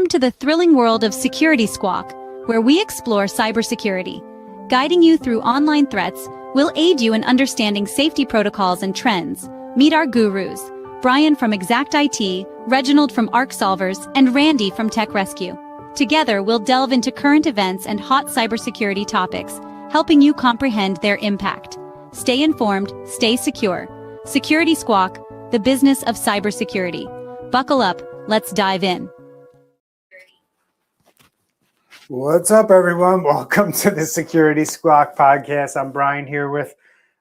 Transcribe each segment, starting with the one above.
Welcome to the thrilling world of Security Squawk, where we explore cybersecurity. Guiding you through online threats, we'll aid you in understanding safety protocols and trends. Meet our gurus, Brian from Exact IT, Reginald from Arc Solvers, and Randy from Tech Rescue. Together, we'll delve into current events and hot cybersecurity topics, helping you comprehend their impact. Stay informed, stay secure. Security Squawk, the business of cybersecurity. Buckle up, let's dive in. What's up, everyone? Welcome to the Security Squawk podcast. I'm Brian here with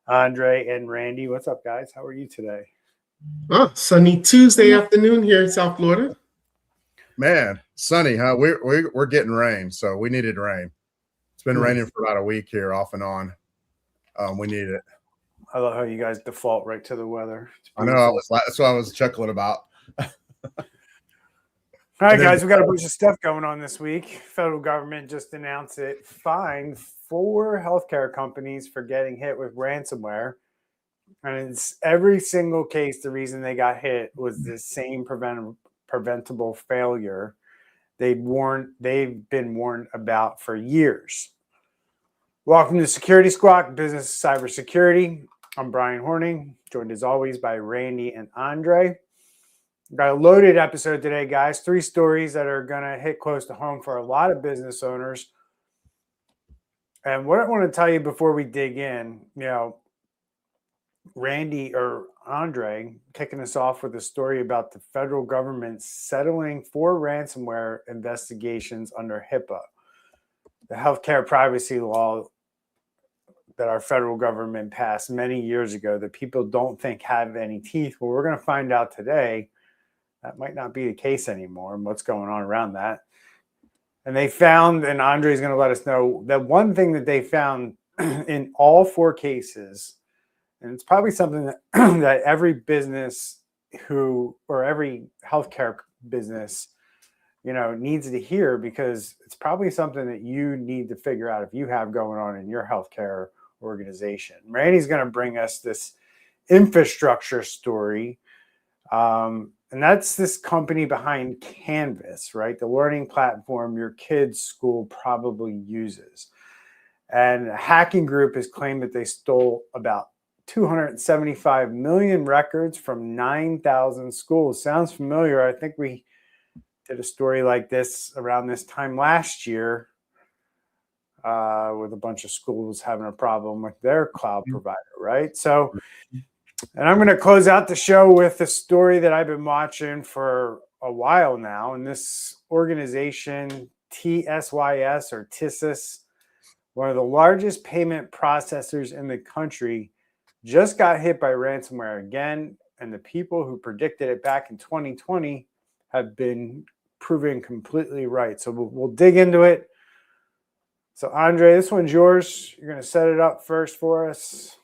Andre and Randy. What's up, guys? How are you today? Oh, sunny Tuesday afternoon here in South Florida. Man, sunny, huh? We're getting rain, so we needed rain. It's been raining for about a week here, off and on. We need it. I love how you guys default right to the weather. I know. That's what I was chuckling about. All right, guys, we got a bunch of stuff going on this week. Federal government just announced it fined 4 healthcare companies for getting hit with ransomware. And it's every single case, the reason they got hit was the same preventable failure they've been warned about for years. Welcome to Security Squawk, Business Cybersecurity. I'm Brian Horning, joined as always by Randy and Andre. We've got a loaded episode today, guys. 3 stories that are going to hit close to home for a lot of business owners. And what I want to tell you before we dig in, Randy or Andre kicking us off with a story about the federal government settling 4 ransomware investigations under HIPAA, the healthcare privacy law that our federal government passed many years ago that people don't think have any teeth. Well, we're going to find out today that might not be the case anymore and what's going on around that. And they found, and Andre's going to let us know, that one thing that they found in all 4 cases, and it's probably something that, that every business or every healthcare business, needs to hear, because it's probably something that you need to figure out if you have going on in your healthcare organization. Randy's going to bring us this Instructure story. And that's this company behind Canvas, right? The learning platform your kid's school probably uses. And a hacking group has claimed that they stole about 275 million records from 9,000 schools. Sounds familiar. I think we did a story like this around this time last year with a bunch of schools having a problem with their cloud provider, right? So, and I'm going to close out the show with a story that I've been watching for a while now. And this organization, TSYS or TSYS, one of the largest payment processors in the country, just got hit by ransomware again. And the people who predicted it back in 2020 have been proven completely right. So we'll dig into it. So Andre, this one's yours. You're going to set it up first for us.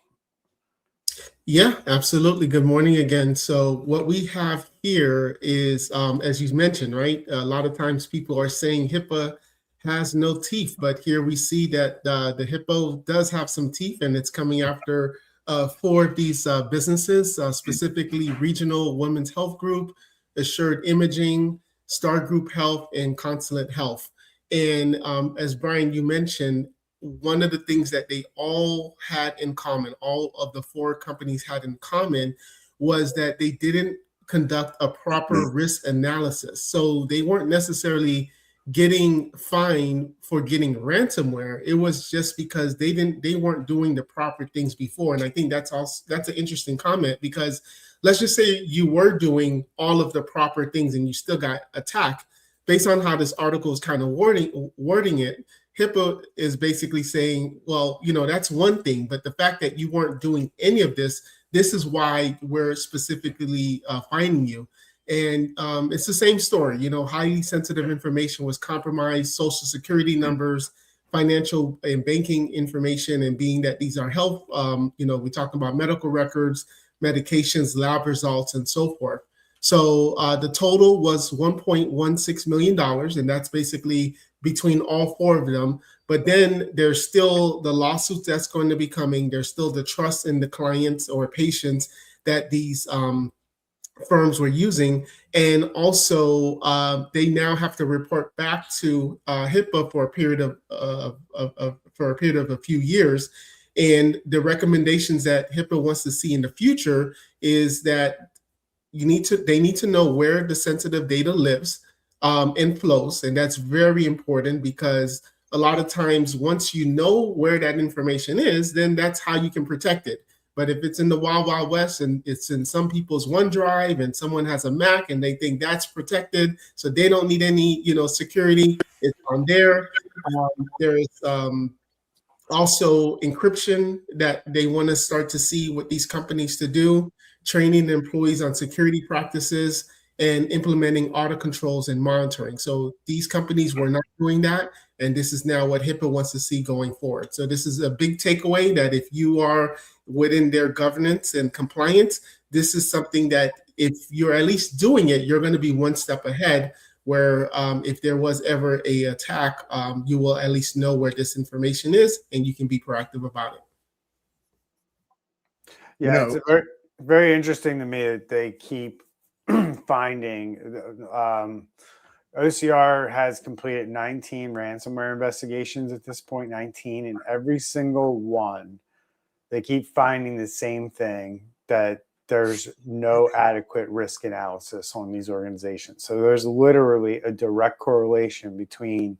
Yeah, absolutely. Good morning again. So what we have here is, as you mentioned, right? A lot of times people are saying HIPAA has no teeth, but here we see that the HIPAA does have some teeth, and it's coming after 4 of these businesses, specifically Regional Women's Health Group, Assured Imaging, Star Group Health, and Consulate Health. And as Brian, you mentioned, one of the things that they all had in common, all of the 4 companies had in common, was that they didn't conduct a proper risk analysis. So they weren't necessarily getting fined for getting ransomware. It was just because they weren't doing the proper things before. And I think that's an interesting comment, because let's just say you were doing all of the proper things and you still got attacked. Based on how this article is kind of wording it, HIPAA is basically saying, well, that's one thing, but the fact that you weren't doing any of this is why we're specifically finding you. And it's the same story. Highly sensitive information was compromised, social security numbers, financial and banking information, and being that these are health, we talk about medical records, medications, lab results, and so forth. So the total was $1.16 million, and that's basically between all 4 of them. But then there's still the lawsuits that's going to be coming. There's still the trust in the clients or patients that these firms were using, and also they now have to report back to HIPAA for a period of a few years. And the recommendations that HIPAA wants to see in the future is that they need to know where the sensitive data lives and flows, and that's very important because a lot of times once you know where that information is, then that's how you can protect it. But if it's in the wild, wild west and it's in some people's OneDrive and someone has a Mac and they think that's protected, so they don't need any, security, it's on there. There is also encryption that they want to start to see what these companies to do, training employees on security practices, and implementing audit controls and monitoring. So these companies were not doing that, and this is now what HIPAA wants to see going forward. So this is a big takeaway that if you are within their governance and compliance, this is something that if you're at least doing it, you're going to be one step ahead, where if there was ever a attack, you will at least know where this information is and you can be proactive about it. Yeah, it's very, very interesting to me that they keep finding. OCR has completed 19 ransomware investigations at this point, 19, and every single one, they keep finding the same thing, that there's no adequate risk analysis on these organizations. So there's literally a direct correlation between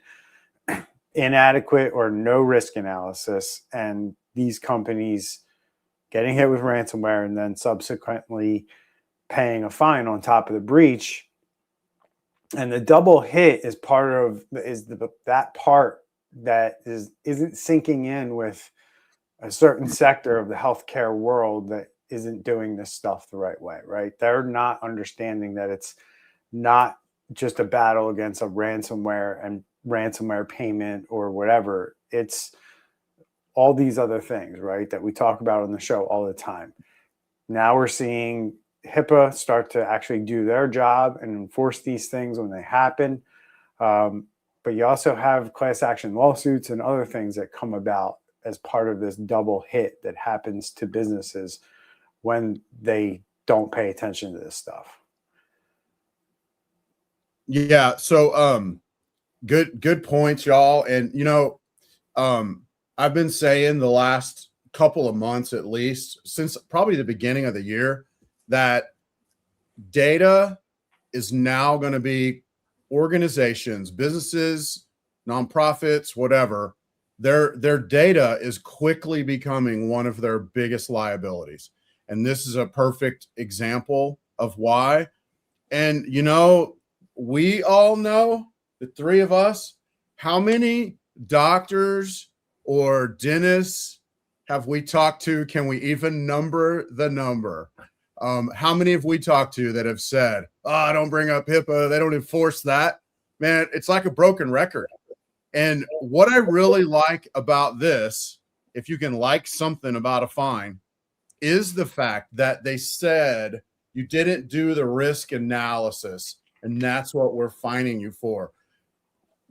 inadequate or no risk analysis and these companies getting hit with ransomware and then subsequently paying a fine on top of the breach. And the double hit is that part that isn't sinking in with a certain sector of the healthcare world that isn't doing this stuff the right way, right? They're not understanding that it's not just a battle against a ransomware and ransomware payment or whatever. It's all these other things, right, that we talk about on the show all the time. Now we're seeing HIPAA start to actually do their job and enforce these things when they happen. But you also have class action lawsuits and other things that come about as part of this double hit that happens to businesses when they don't pay attention to this stuff. Yeah. So, good points, y'all. And, I've been saying the last couple of months, at least since probably the beginning of the year, that data is now going to be organizations, businesses, nonprofits, whatever. Their data is quickly becoming one of their biggest liabilities. And this is a perfect example of why. And, we all know, the three of us, how many doctors or dentists have we talked to? Can we even number the number? How many have we talked to that have said, "Oh, don't bring up HIPAA. They don't enforce that." Man, it's like a broken record. And what I really like about this, if you can like something about a fine, is the fact that they said you didn't do the risk analysis, and that's what we're fining you for.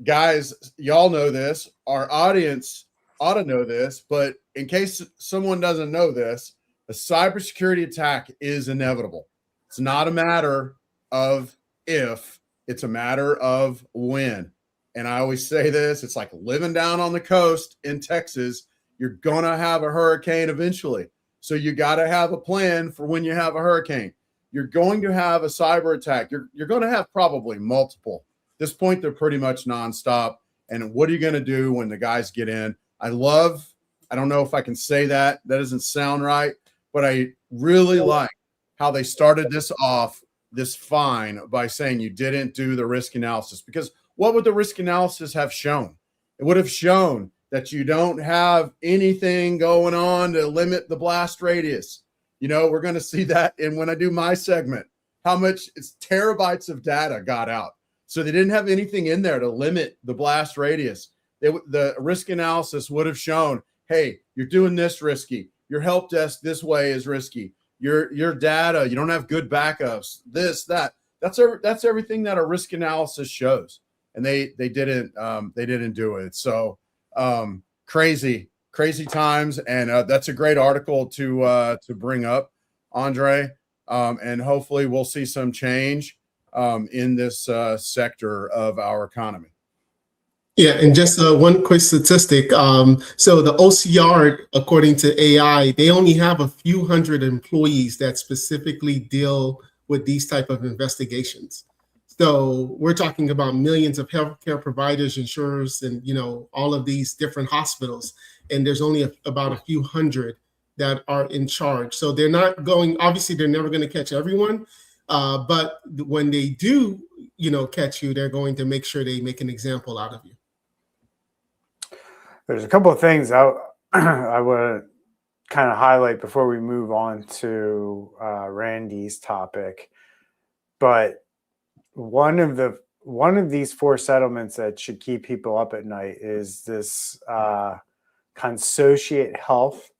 Guys, y'all know this. Our audience ought to know this, but in case someone doesn't know this, a cybersecurity attack is inevitable. It's not a matter of if, it's a matter of when. And I always say this, it's like living down on the coast in Texas. You're going to have a hurricane eventually. So you got to have a plan for when you have a hurricane. You're going to have a cyber attack. You're going to have probably multiple. At this point, they're pretty much nonstop. And what are you going to do when the guys get in? I don't know if I can say that. That doesn't sound right. But I really like how they started this off, this fine, by saying you didn't do the risk analysis. Because what would the risk analysis have shown? It would have shown that you don't have anything going on to limit the blast radius. We're going to see that in when I do my segment, how much it's terabytes of data got out. So they didn't have anything in there to limit the blast radius. The risk analysis would have shown, hey, you're doing this risky. Your help desk this way is risky. Your data, you don't have good backups, this, that. That's everything that a risk analysis shows. And they didn't do it. So crazy times. And that's a great article to bring up, Andre. and hopefully we'll see some change in this sector of our economy. Yeah, and just one quick statistic. So the OCR, according to AI, they only have a few hundred employees that specifically deal with these type of investigations. So we're talking about millions of healthcare providers, insurers, and all of these different hospitals, and there's only about a few hundred that are in charge. So they're not going. Obviously, they're never going to catch everyone, but when they do, catch you, they're going to make sure they make an example out of you. There's a couple of things I would kind of highlight before we move on to Randy's topic. But one of these 4 settlements that should keep people up at night is this Consociate Health.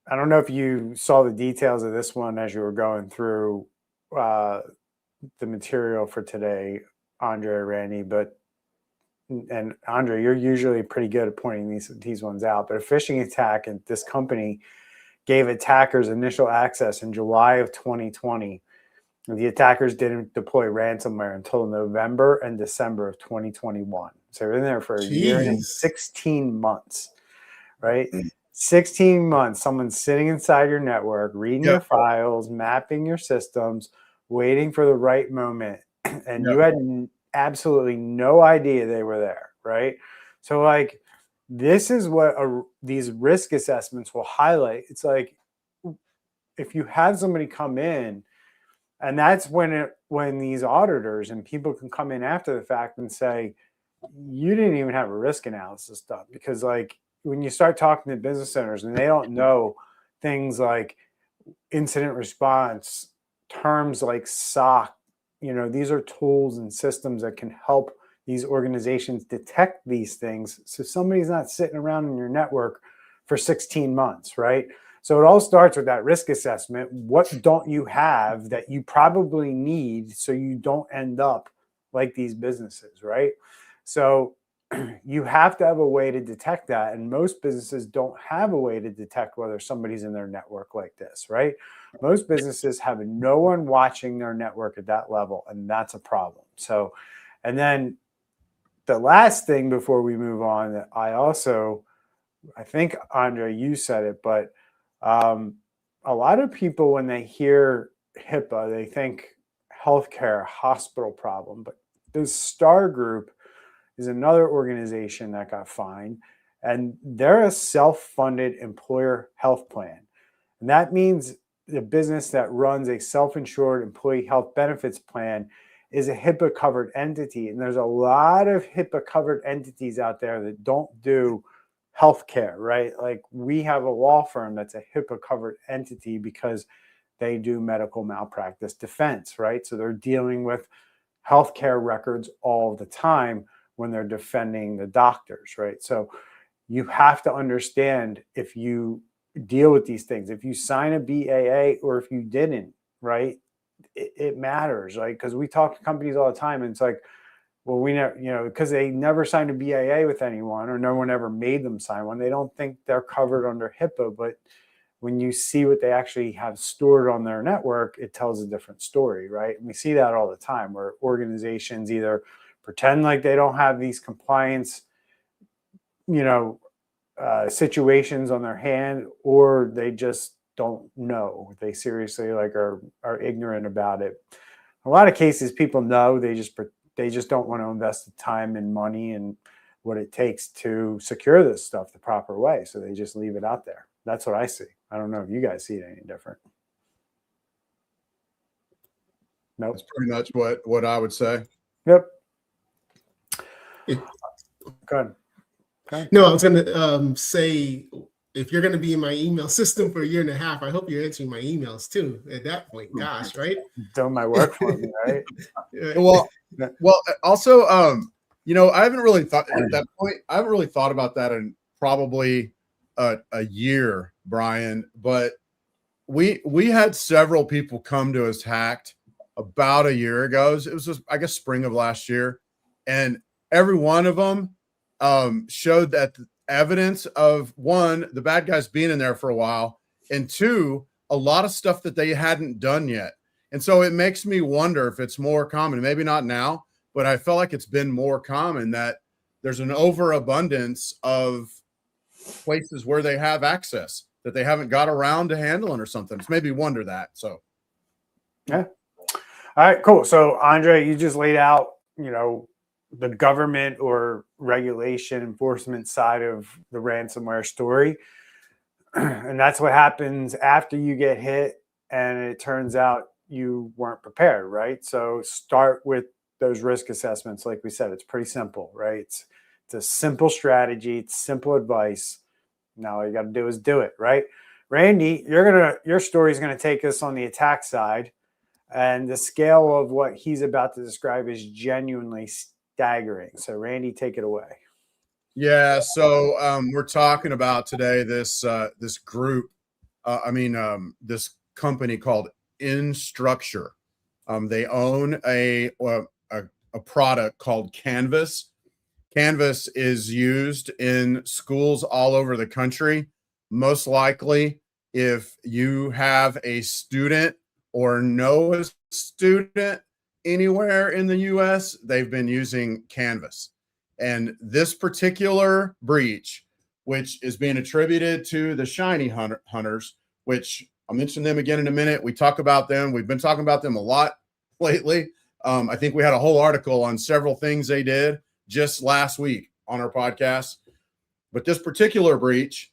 I don't know if you saw the details of this one as you were going through the material for today, Andre, Randy, and Andre, you're usually pretty good at pointing these ones out, but a phishing attack at this company gave attackers initial access in July of 2020. The attackers didn't deploy ransomware until November and December of 2021. So they're in there for a year and 16 months, right? 16 months, someone's sitting inside your network, reading your files, mapping your systems, waiting for the right moment. And you had absolutely no idea they were there, right? So like, this is what these risk assessments will highlight. It's like, if you have somebody come in, and that's when these auditors and people can come in after the fact and say, you didn't even have a risk analysis done. Because like, when you start talking to business owners and they don't know things like incident response, terms like SOC, these are tools and systems that can help these organizations detect these things. So somebody's not sitting around in your network for 16 months, right? So it all starts with that risk assessment. What don't you have that you probably need so you don't end up like these businesses, right? So you have to have a way to detect that. And most businesses don't have a way to detect whether somebody's in their network like this, right? Most businesses have no one watching their network at that level, and that's a problem. So, and then the last thing before we move on, that I think, Andre, you said it, but a lot of people, when they hear HIPAA, they think healthcare, hospital problem. But the STAR Group is another organization that got fined, and they're a self-funded employer health plan. And that means the business that runs a self-insured employee health benefits plan is a HIPAA covered entity. And there's a lot of HIPAA covered entities out there that don't do healthcare, right? Like, we have a law firm that's a HIPAA covered entity because they do medical malpractice defense, right? So they're dealing with healthcare records all the time when they're defending the doctors, right? So you have to understand, if you deal with these things, if you sign a BAA or if you didn't, right? It matters, right? Because we talk to companies all the time, and it's like, well, we never, because they never signed a BAA with anyone, or no one ever made them sign one. They don't think they're covered under HIPAA, but when you see what they actually have stored on their network, it tells a different story, right? And we see that all the time, where organizations either pretend like they don't have these compliance, situations on their hand, or they just don't know. They seriously are ignorant about it. A lot of cases, people know, they just don't want to invest the time and money and what it takes to secure this stuff the proper way. So they just leave it out there. That's what I see. I don't know if you guys see it any different. Nope. That's pretty much what I would say. Yep. Go ahead. No, I was going to say, if you're going to be in my email system for a year and a half, I hope you're answering my emails too at that point. Gosh, right? Doing my work for me, right? Well, also, I haven't really thought at that point. I haven't really thought about that in probably a year, Brian. But we had several people come to us hacked about a year ago. It was just, I guess, spring of last year, and every one of them showed that evidence of, one, the bad guys being in there for a while, and two, a lot of stuff that they hadn't done yet. And so it makes me wonder if it's more common, maybe not now, but I felt like it's been more common that there's an overabundance of places where they have access that they haven't got around to handling or something. It's made me wonder that. So, yeah. All right, cool. So Andre, you just laid out, the government or regulation enforcement side of the ransomware story. And that's what happens after you get hit and it turns out you weren't prepared, right? So start with those risk assessments. Like we said, it's pretty simple, right? It's a simple strategy. It's simple advice. Now all you got to do is do it, right? Randy, your story is going to take us on the attack side, and the scale of what he's about to describe is genuinely staggering. So Randy, take it away. Yeah. So we're talking about today this group. This company called Instructure. They own a product called Canvas. Canvas is used in schools all over the country. Most likely, if you have a student or know a student anywhere in the US, they've been using Canvas. And this particular breach, which is being attributed to the ShinyHunters, which I'll mention them again in a minute. We talk about them. We've been talking about them a lot lately. I think we had a whole article on several things they did just last week on our podcast. But this particular breach,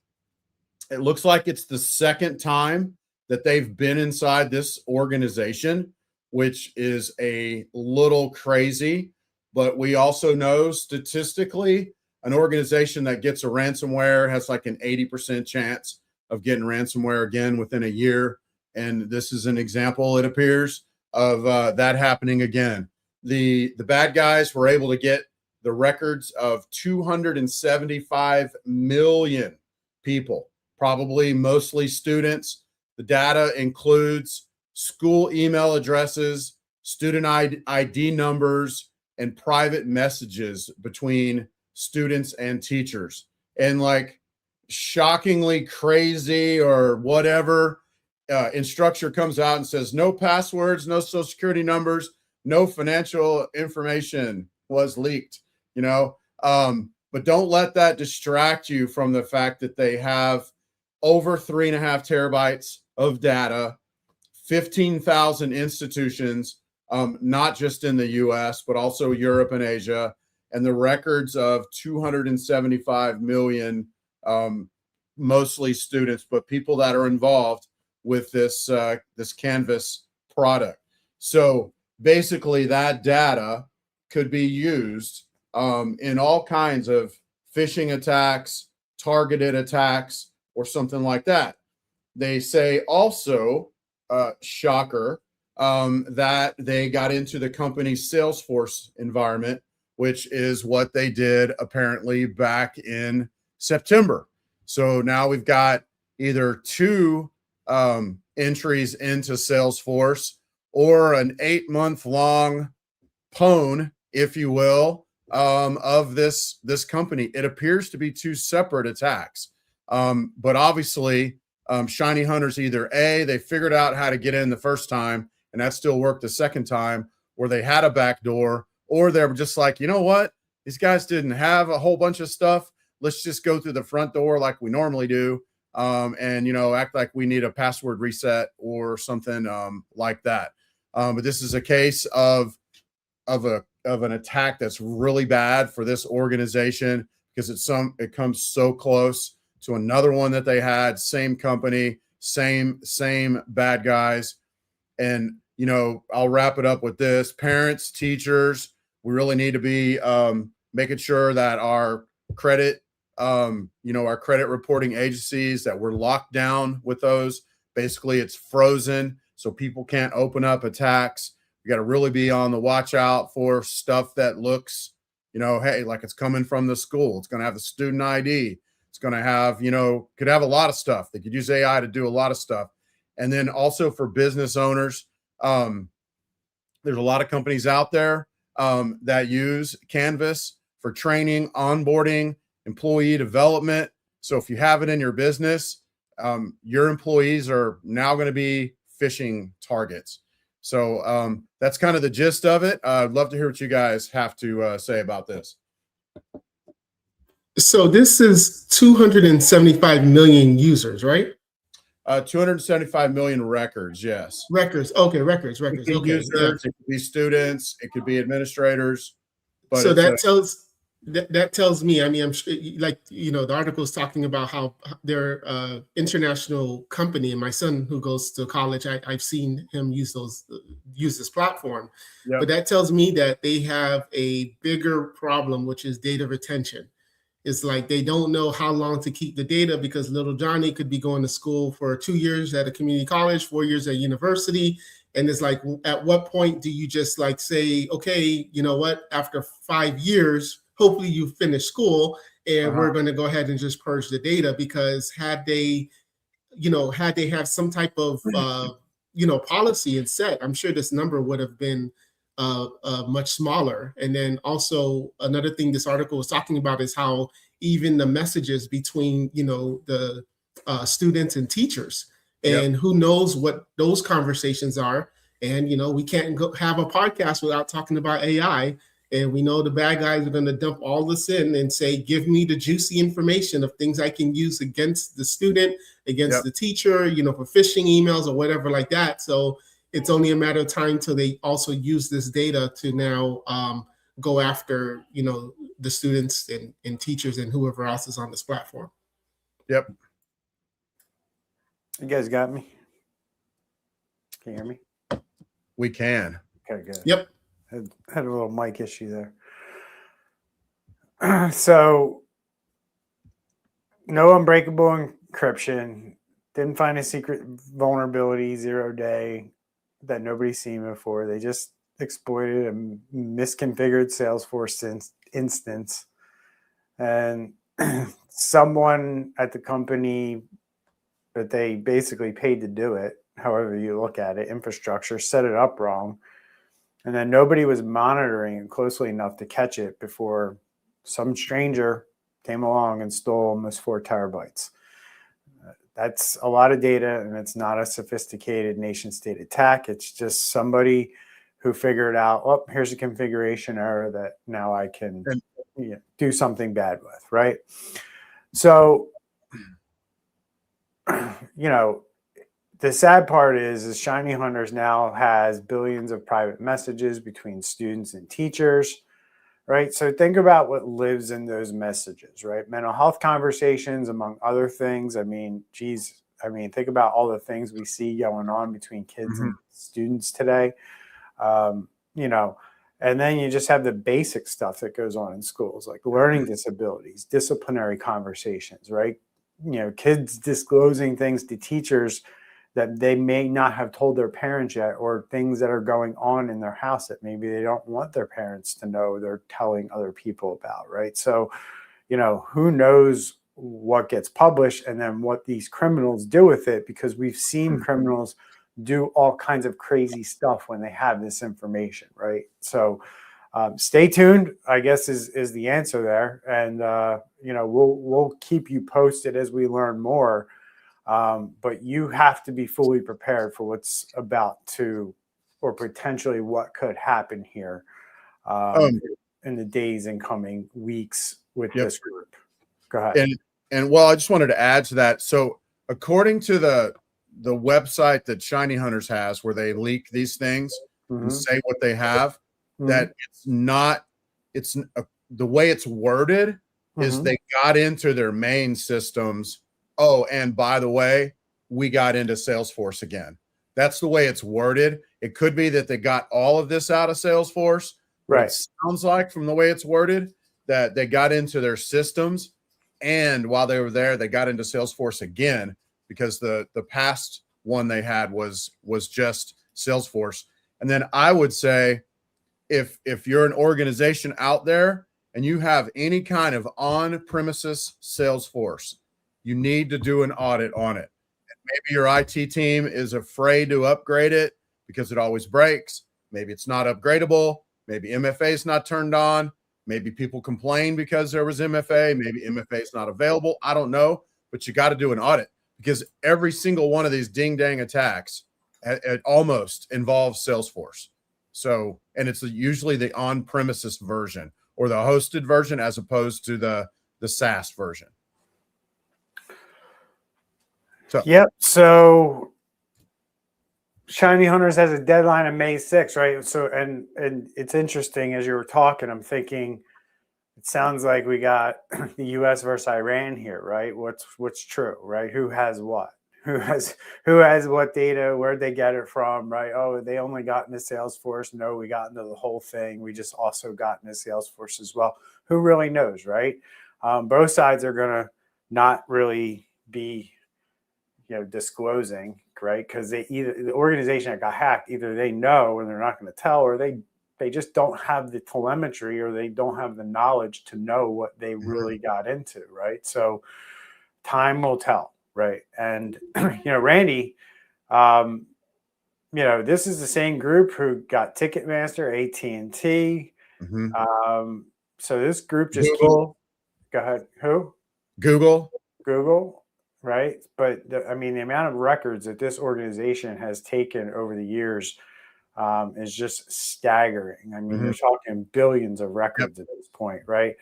it looks like it's the second time that they've been inside this organization, which is a little crazy. But we also know statistically, an organization that gets a ransomware has like an 80% chance of getting ransomware again within a year. And this is an example, it appears, of that happening again. The bad guys were able to get the records of 275 million people, probably mostly students. The data includes school email addresses, student ID numbers, and private messages between students and teachers. And like shockingly crazy or whatever, Instructure comes out and says no passwords, no social security numbers, no financial information was leaked, but don't let that distract you from the fact that they have over 3.5 terabytes of data, 15,000 institutions, not just in the US, but also Europe and Asia, and the records of 275 million, mostly students, but people that are involved with this Canvas product. So basically that data could be used in all kinds of phishing attacks, targeted attacks, or something like that. They say also, shocker, that they got into the company's Salesforce environment, which is what they did apparently back in September. So now we've got either two entries into Salesforce or an 8-month-long pwn, if you will, of this company. It appears to be two separate attacks. But obviously, ShinyHunters either A, they figured out how to get in the first time, and that still worked the second time, or they had a backdoor, or they were just like, you know what? These guys didn't have a whole bunch of stuff. Let's just go through the front door like we normally do, and act like we need a password reset or something like that. But this is a case of an attack that's really bad for this organization because it comes so close to another one that they had, same company, same bad guys. And I'll wrap it up with this: parents, teachers, we really need to be making sure that our credit reporting agencies, that we're locked down with those. Basically, it's frozen, so people can't open up attacks. You got to really be on the watch out for stuff that looks, hey, like it's coming from the school. It's going to have the student ID. It's going to have, could have a lot of stuff. They could use AI to do a lot of stuff. And then also for business owners, there's a lot of companies out there that use Canvas for training, onboarding, employee development. So if you have it in your business, your employees are now going to be phishing targets. So that's kind of the gist of it. I'd love to hear what you guys have to say about this. So this is 275 million users, right? 275 million records, yes. Records. Okay, records. It could be Okay, users, yeah. it could be students, it could be administrators. But So that tells me, I mean, I'm sure, like, the article is talking about how they're international company, and my son who goes to college, I've seen him use this platform. Yep. But that tells me that they have a bigger problem, which is data retention. It's like they don't know how long to keep the data, because little Johnny could be going to school for 2 years at a community college, 4 years at university. And it's like, at what point do you just like say, okay, you know what, after 5 years, hopefully you finish school, and we're going to go ahead and just purge the data? Because had they have some type of, policy and set, I'm sure this number would have been much smaller. And then also another thing this article was talking about is how even the messages between, the students and teachers, and who knows what those conversations are. And, we can't have a podcast without talking about AI. And we know the bad guys are going to dump all this in and say, give me the juicy information of things I can use against the student, against the teacher, for phishing emails or whatever like that. So it's only a matter of time till they also use this data to now go after, the students and teachers and whoever else is on this platform. Yep. You guys got me? Can you hear me? We can. Okay, good. Yep. Had a little mic issue there. So, no unbreakable encryption. Didn't find a secret vulnerability 0 day that nobody's seen before. They just exploited a misconfigured Salesforce instance. And someone at the company that they basically paid to do it, however you look at it, Instructure, set it up wrong. And then nobody was monitoring it closely enough to catch it before some stranger came along and stole almost 4 terabytes. That's a lot of data, and it's not a sophisticated nation state attack. It's just somebody who figured out, oh, here's a configuration error that now I can do something bad with, right? So, the sad part is ShinyHunters now has billions of private messages between students and teachers, right? So think about what lives in those messages, right? Mental health conversations, among other things. I mean, think about all the things we see going on between kids and students today. And then you just have the basic stuff that goes on in schools, like learning disabilities, disciplinary conversations, right? Kids disclosing things to teachers that they may not have told their parents yet, or things that are going on in their house that maybe they don't want their parents to know they're telling other people about, right? So, who knows what gets published and then what these criminals do with it, because we've seen criminals do all kinds of crazy stuff when they have this information, right? So stay tuned, I guess, is the answer there. And, we'll keep you posted as we learn more. But you have to be fully prepared for what's about to, or potentially what could happen here in the days and coming weeks with this group. Go ahead. And well, I just wanted to add to that. So according to the website that ShinyHunters has, where they leak these things and say what they have, that the way it's worded is they got into their main systems. Oh, and by the way, we got into Salesforce again. That's the way it's worded. It could be that they got all of this out of Salesforce. Right. It sounds like, from the way it's worded, that they got into their systems, and while they were there, they got into Salesforce again, because the past one they had was just Salesforce. And then I would say, if you're an organization out there and you have any kind of on-premises Salesforce, you need to do an audit on it. And maybe your IT team is afraid to upgrade it because it always breaks. Maybe it's not upgradable. Maybe MFA is not turned on. Maybe people complain because there was MFA. Maybe MFA is not available. I don't know, but you got to do an audit, because every single one of these ding dang attacks it almost involves Salesforce. So, and it's usually the on-premises version or the hosted version as opposed to the SaaS version. So, yep. So ShinyHunters has a deadline of May 6th, right? So, and it's interesting as you were talking, I'm thinking it sounds like we got the US versus Iran here, right? What's true, right? Who has what? Who has what data? Where'd they get it from, right? Oh, they only got into Salesforce. No, we got into the whole thing. We just also got into Salesforce as well. Who really knows, right? Both sides are going to not really be, disclosing, right? Because the organization that got hacked, either they know and they're not going to tell, or they just don't have the telemetry, or they don't have the knowledge to know what they really got into, right? So time will tell, right? And Randy, this is the same group who got Ticketmaster, AT&T. So this group just Google. Go ahead. Who? Google, right? But the amount of records that this organization has taken over the years is just staggering. You're talking billions of records at this point, right?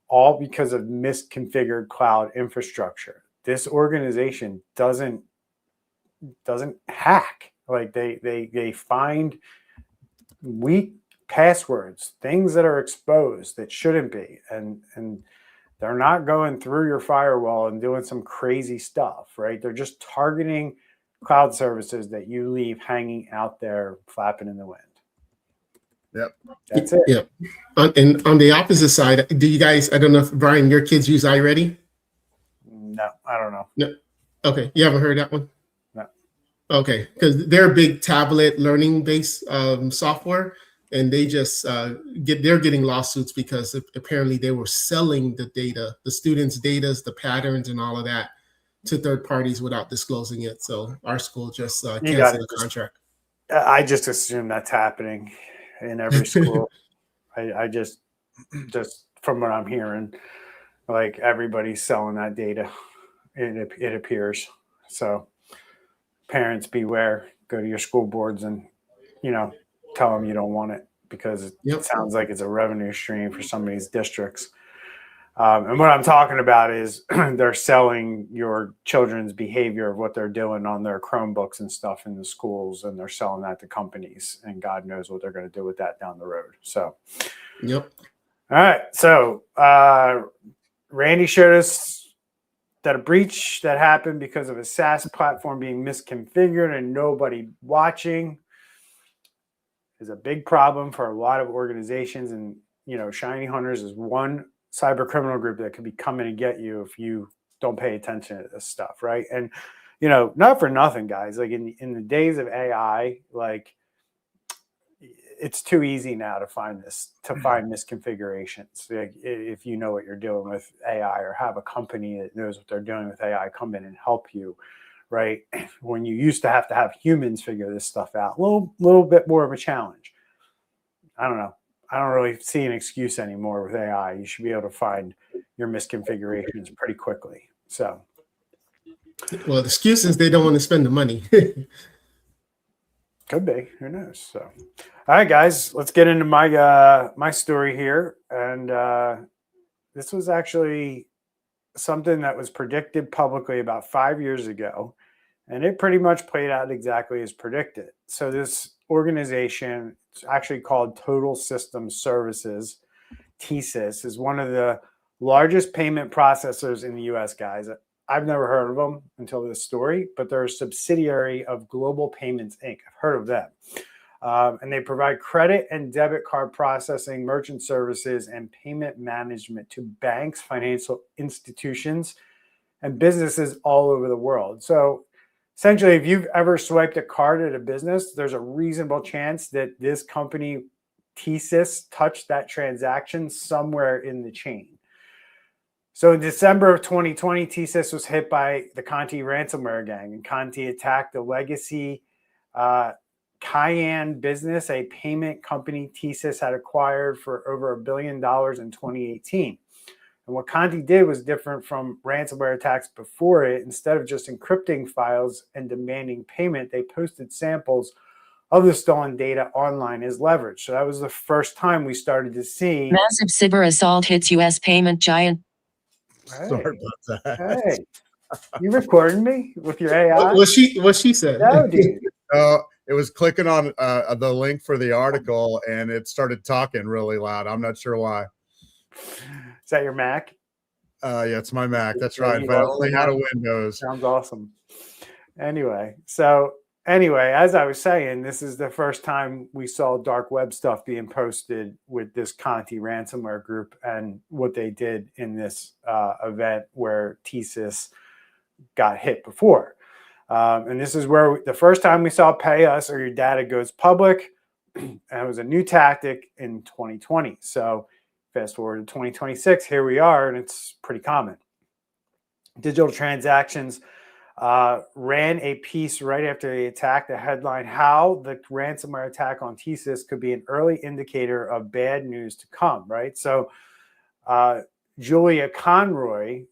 All because of misconfigured cloud infrastructure. This organization doesn't hack. Like they find weak passwords, things that are exposed that shouldn't be, and they're not going through your firewall and doing some crazy stuff, right? They're just targeting cloud services that you leave hanging out there flapping in the wind. Yep. That's it. Yep. And on the opposite side, do you guys, I don't know if, Brian, your kids use iReady? No, I don't know. No. Okay. You haven't heard that one? No. Okay. Because they're a big tablet learning based software, and they just they're getting lawsuits because apparently they were selling the data, the students' data, the patterns and all of that to third parties without disclosing it. So our school just canceled the contract. I just assume that's happening in every school. I just from what I'm hearing, like everybody's selling that data. It appears. So parents beware. Go to your school boards and tell them you don't want it, because it sounds like it's a revenue stream for some of these districts. And what I'm talking about is they're selling your children's behavior of what they're doing on their Chromebooks and stuff in the schools, and they're selling that to companies, and God knows what they're going to do with that down the road. So, Yep. All right. So Randy showed us that a breach that happened because of a SaaS platform being misconfigured and nobody watching is a big problem for a lot of organizations. And, ShinyHunters is one cyber criminal group that could be coming to get you if you don't pay attention to this stuff, right? And, not for nothing, guys, like in the days of AI, like it's too easy now to find misconfigurations. Like, if you know what you're doing with AI, or have a company that knows what they're doing with AI come in and help you, right? When you used to have humans figure this stuff out, a little bit more of a challenge. I don't know. I don't really see an excuse anymore with AI. You should be able to find your misconfigurations pretty quickly. So, well, the excuse is they don't want to spend the money. Could be. Who knows? So, all right, guys, let's get into my story here. And this was actually something that was predicted publicly about 5 years ago, and it pretty much played out exactly as predicted. So this organization, it's actually called Total System Services, TSYS, is one of the largest payment processors in the U.S., guys. I've never heard of them until this story, but they're a subsidiary of Global Payments, Inc. I've heard of them. And they provide credit and debit card processing, merchant services, and payment management to banks, financial institutions, and businesses all over the world. So essentially, if you've ever swiped a card at a business, there's a reasonable chance that this company, TSYS, touched that transaction somewhere in the chain. So in December of 2020, TSYS was hit by the Conti ransomware gang, and Conti attacked the legacy Cayenne business, a payment company TSYS had acquired for over $1 billion in 2018. And And what Conti did was different from ransomware attacks before it. Instead of just encrypting files and demanding payment, they posted samples of the stolen data online as leverage. So that was the first time we started to see massive cyber assault hits U.S. payment giant. Sorry about that. Hey, you recording me with your AI? What she said? No, dude. It was clicking on the link for the article, and it started talking really loud. I'm not sure why. Is that your Mac? Yeah, it's my Mac. That's Yeah, right. you If I awesome, only had a man. Windows. Sounds awesome. Anyway, as I was saying, this is the first time we saw dark web stuff being posted with this Conti ransomware group and what they did in this event where TSYS got hit before. And this is where the first time we saw pay us or your data goes public. And it was a new tactic in 2020. So fast forward to 2026, here we are, and it's pretty common. Digital transactions ran a piece right after the attack, the headline, how the ransomware attack on TSYS could be an early indicator of bad news to come, right? So Julia Conroy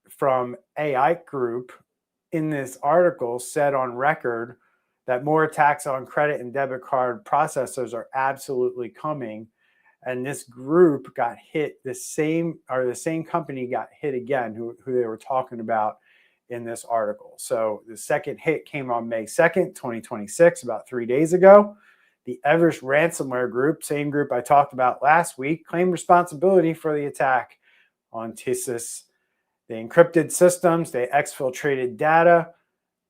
from AI Group in this article said on record that more attacks on credit and debit card processors are absolutely coming. And this group got hit, the same company got hit again, who they were talking about in this article. So the second hit came on May 2nd, 2026, about 3 days ago. The Everest ransomware group, same group I talked about last week, claimed responsibility for the attack on TSYS. They encrypted systems, they exfiltrated data,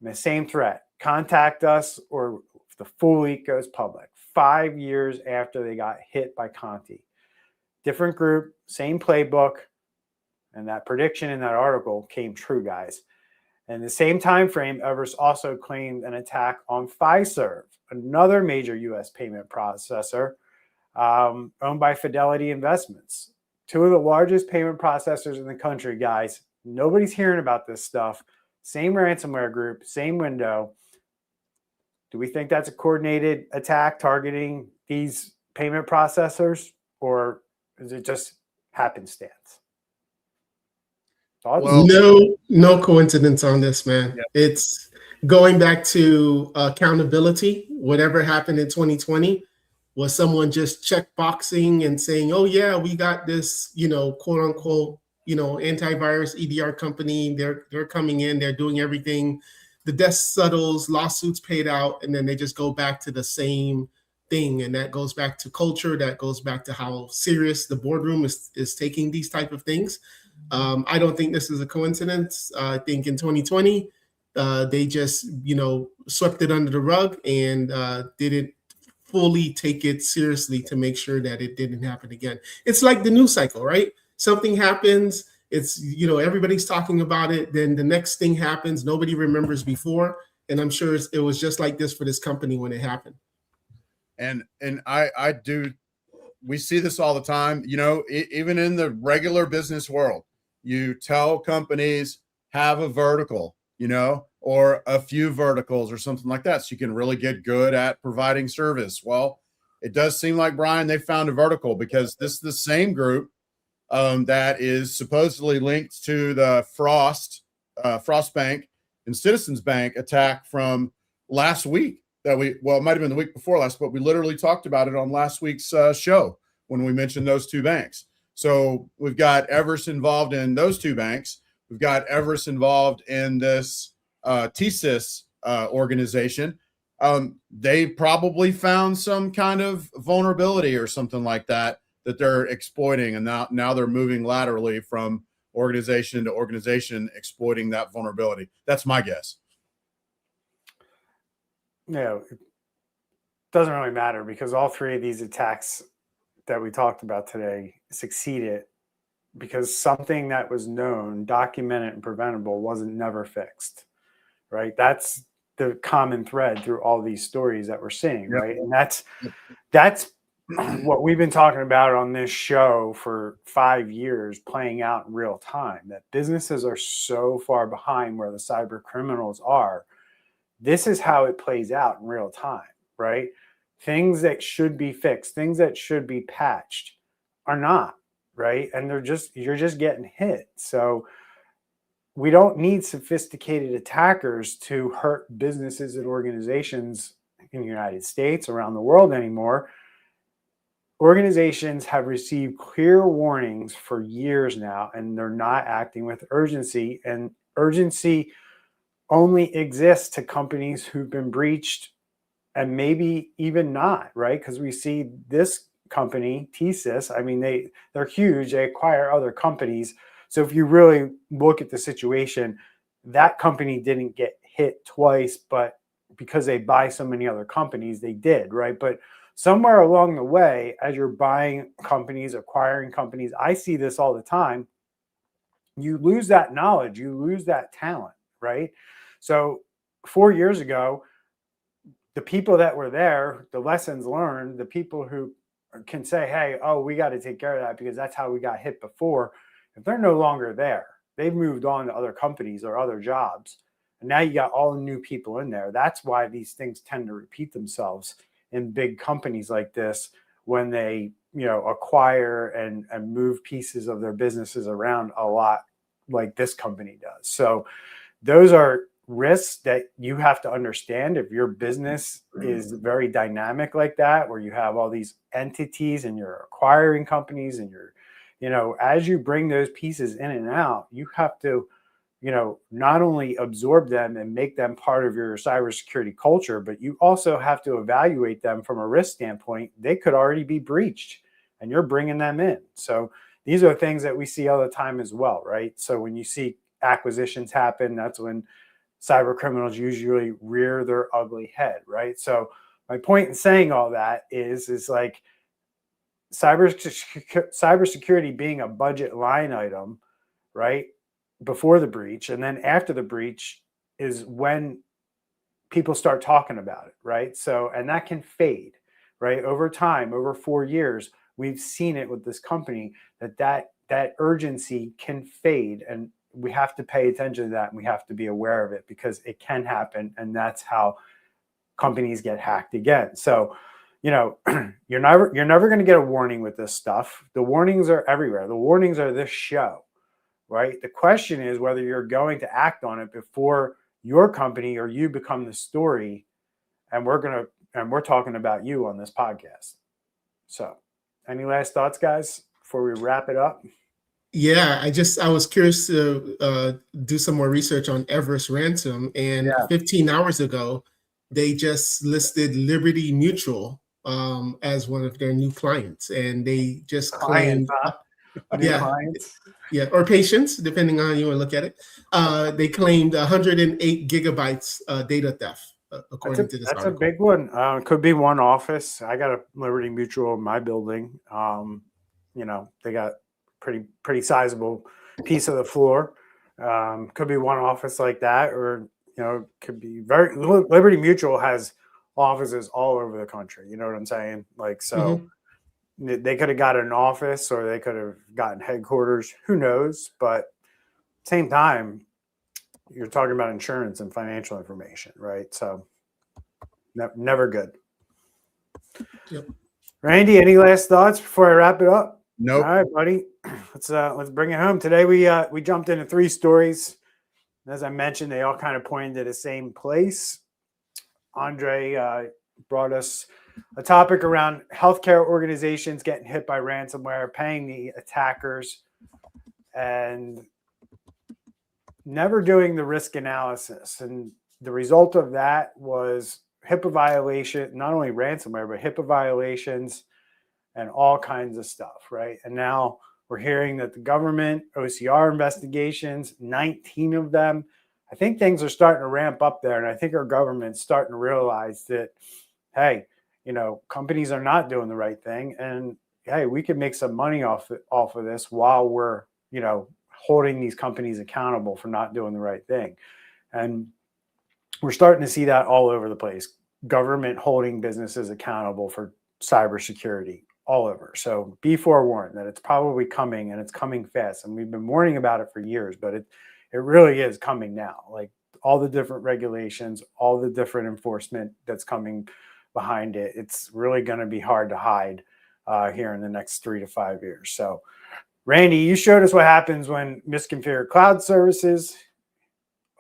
and the same threat: contact us or the full leak goes public. 5 years after they got hit by Conti. Different group, same playbook, and that prediction in that article came true, guys. And the same time frame, Everest also claimed an attack on Fiserv, another major U.S. payment processor owned by Fidelity Investments. Two of the largest payment processors in the country, guys. Nobody's hearing about this stuff. Same ransomware group, same window. Do we think that's a coordinated attack targeting these payment processors, or is it just happenstance? Well, no coincidence on this, man. Yep. It's going back to accountability. Whatever happened in 2020 was someone just checkboxing and saying, "Oh yeah, we got this, quote unquote, antivirus EDR company. They're coming in. They're doing everything. The death settles, lawsuits paid out, and then they just go back to the same thing." And that goes back to culture. That goes back to how serious the boardroom is taking these type of things. I don't think this is a coincidence. I think in 2020, they just, swept it under the rug and didn't fully take it seriously to make sure that it didn't happen again. It's like the news cycle, right? Something happens. It's, everybody's talking about it. Then the next thing happens. Nobody remembers before. And I'm sure it was just like this for this company when it happened. And I do. We see this all the time, even in the regular business world. You tell companies have a vertical, or a few verticals or something like that, so you can really get good at providing service. Well, it does seem like, Brian, they found a vertical, because this is the same group that is supposedly linked to the Frost Bank and Citizens Bank attack from last week. It might have been the week before last, but we literally talked about it on last week's show when we mentioned those two banks. So we've got Everest involved in those two banks. We've got Everest involved in this TSYS organization. They probably found some kind of vulnerability or something like that they're exploiting, and now they're moving laterally from organization to organization, exploiting that vulnerability. That's my guess. It doesn't really matter, because all three of these attacks that we talked about today succeeded because something that was known, documented, and preventable wasn't never fixed, right? That's the common thread through all these stories that we're seeing, right? And that's what we've been talking about on this show for 5 years, playing out in real time, that businesses are so far behind where the cyber criminals are. This is how it plays out in real time, right? Things that should be fixed, things that should be patched are not, right? And you're just getting hit. So we don't need sophisticated attackers to hurt businesses and organizations in the United States, around the world anymore. Organizations have received clear warnings for years now, and they're not acting with urgency. And urgency only exists to companies who've been breached, and maybe even not, right? Because we see this company, TSYS, I mean, they're huge. They acquire other companies. So if you really look at the situation, that company didn't get hit twice, but because they buy so many other companies, they did, right? But somewhere along the way, as you're buying companies, acquiring companies, I see this all the time, you lose that knowledge, you lose that talent, right? So 4 years ago, the people that were there, the lessons learned, the people who can say, hey, oh, we got to take care of that because that's how we got hit before. If they're no longer there, they've moved on to other companies or other jobs. And now you got all the new people in there. That's why these things tend to repeat themselves in big companies like this when they, acquire and move pieces of their businesses around a lot like this company does. So those are risks that you have to understand if your business is very dynamic like that, where you have all these entities and you're acquiring companies and you're, as you bring those pieces in and out, you have to, not only absorb them and make them part of your cybersecurity culture, but you also have to evaluate them from a risk standpoint. They could already be breached and you're bringing them in. So these are things that we see all the time as well, right? So when you see acquisitions happen, that's when cyber criminals usually rear their ugly head, right? So my point in saying all that is like cybersecurity being a budget line item, right? Before the breach, and then after the breach is when people start talking about it, right? So, and that can fade, right? Over time, over 4 years, we've seen it with this company that urgency can fade, and we have to pay attention to that, and we have to be aware of it because it can happen, and that's how companies get hacked again. So, you're never going to get a warning with this stuff. The warnings are everywhere. The warnings are this show, right? The question is whether you're going to act on it before your company or you become the story. And we're talking about you on this podcast. So, any last thoughts, guys, before we wrap it up? Yeah, I was curious to do some more research on Everest ransom, and 15 hours ago, they just listed Liberty Mutual as one of their new clients, and they just claimed, clients. Yeah, or patients, depending on how you want to look at it. They claimed 108 gigabytes data theft, according to this article. That's a big one. It could be one office. I got a Liberty Mutual in my building. They got pretty sizable piece of the floor. Could be one office like that, or could be Liberty Mutual has offices all over the country. You know what I'm saying? Like, so they could have got an office or they could have gotten headquarters. Who knows? But same time, you're talking about insurance and financial information, right? So never good. Yep. Randy, any last thoughts before I wrap it up? Nope. All right, buddy. Let's bring it home. Today we jumped into 3 stories. As I mentioned, they all kind of pointed to the same place. Andre brought us a topic around healthcare organizations getting hit by ransomware, paying the attackers, and never doing the risk analysis. And the result of that was HIPAA violation, not only ransomware, but HIPAA violations and all kinds of stuff, right? And now we're hearing that the government, OCR investigations, 19 of them, I think things are starting to ramp up there. And I think our government's starting to realize that, hey, companies are not doing the right thing. And hey, we can make some money off of this while we're, holding these companies accountable for not doing the right thing. And we're starting to see that all over the place. Government holding businesses accountable for cybersecurity all over. So be forewarned that it's probably coming, and it's coming fast. And we've been warning about it for years, but it really is coming now. Like all the different regulations, all the different enforcement that's coming behind it. It's really going to be hard to hide here in the next 3 to 5 years. So Randy, you showed us what happens when misconfigured cloud services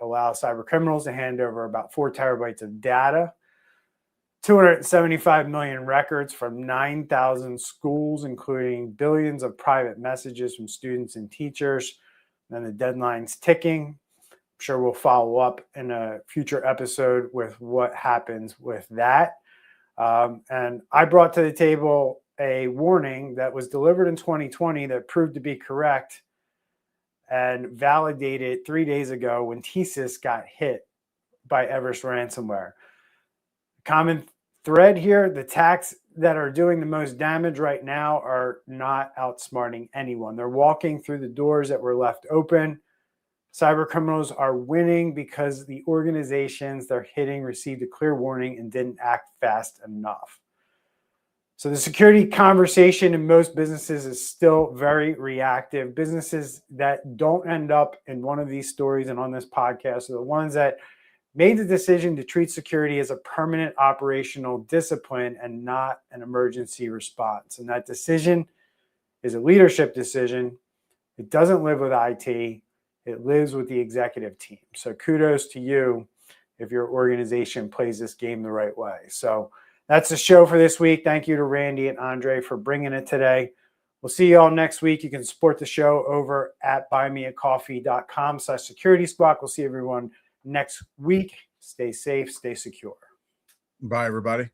allow cyber criminals to hand over about 4 terabytes of data, 275 million records from 9,000 schools, including billions of private messages from students and teachers. And the deadline's ticking. I'm sure we'll follow up in a future episode with what happens with that. And I brought to the table a warning that was delivered in 2020 that proved to be correct and validated 3 days ago when TSYS got hit by Everest ransomware. Common thread here, the attacks that are doing the most damage right now are not outsmarting anyone. They're walking through the doors that were left open. Cyber criminals are winning because the organizations they're hitting received a clear warning and didn't act fast enough. So the security conversation in most businesses is still very reactive. Businesses that don't end up in one of these stories and on this podcast are the ones that made the decision to treat security as a permanent operational discipline and not an emergency response. And that decision is a leadership decision. It doesn't live with IT. It lives with the executive team. So kudos to you if your organization plays this game the right way. So that's the show for this week. Thank you to Randy and Andre for bringing it today. We'll see you all next week. You can support the show over at buymeacoffee.com/security squawk. We'll see everyone next week. Stay safe, stay secure. Bye, everybody.